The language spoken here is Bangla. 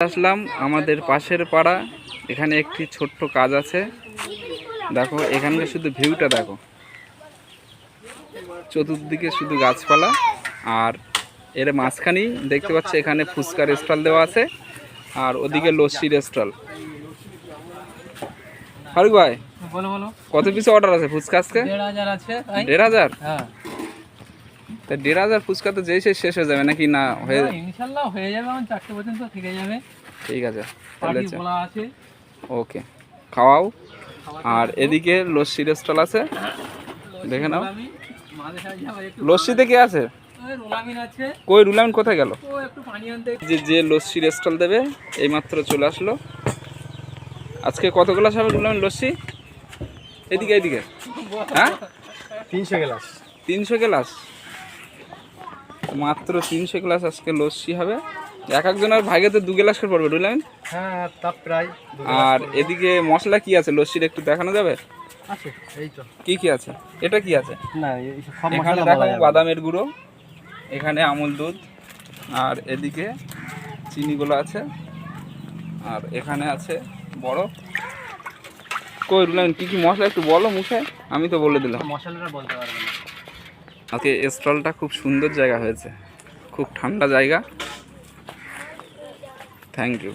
আসলাম আমাদের পাশের পাড়া। এখানে একটি ছোট্ট কাজ আছে। দেখো এখানকার শুধু ভিউটা দেখো, চতুর্দিকে শুধু গাছপালা, আর এর মাঝখানেই দেখতে পাচ্ছি এখানে ফুচকার স্টল দেওয়া আছে, আর ওদিকে লস্যির স্টল। ফারুক ভাই, বলো বলো, কত পিস অর্ডার আছে ফুচকা আজকে? 1500 আছে। 1500? হ্যাঁ, তা 1500 ফুচকা তো যেই শেষ হয়ে যাবে নাকি? না হয়ে ইনশাআল্লাহ হয়ে যাবে, আমার 4টে পর্যন্ত থেকে যাবে। ঠিক আছে তাহলে পার্টি বলা আছে। ওকে, খাওয়াও। আর এদিকে লস্যির স্টল আছে, দেখে নাও। লস্যিতে কে আছে? রুলামিন আছে। কই রুলামিন কোথায় গেল? ও একটু পানি আনতে। যে লস্যির স্টল দেবে এইমাত্র চলে আসলো। আজকে কত গ্লাস হবে রুলামিন লস্যি? এদিকে এদিকে। হ্যাঁ, 300 গ্লাস। 300 গ্লাস, মাত্র 300 গ্লাস আজকে লস্যি হবে। এক একজনের ভাগে তো 2 গ্লাস করে পড়বে রুলামিন। হ্যাঁ, তা প্রায়। আর এদিকে মশলা কি আছে লস্যির একটু দেখানো যাবে? আছে, এই তো। কি কি আছে? এটা কি আছে? না, এই সব এখানে মশলা দেখো বলা যাবে। বাদামের গুঁড়ো, এখানে আমুল দুধ, আর এদিকে চিনিগুলো আছে, আর এখানে আছে বরফ। কই রুলামিন কি কি মশলা একটু বলো মুখে, আমি তো বলে দিলাম। মশলাটা বলতে পারবো না। আজকে স্টলটা খুব সুন্দর জায়গা হয়েছে, খুব ঠান্ডা জায়গা। Thank you.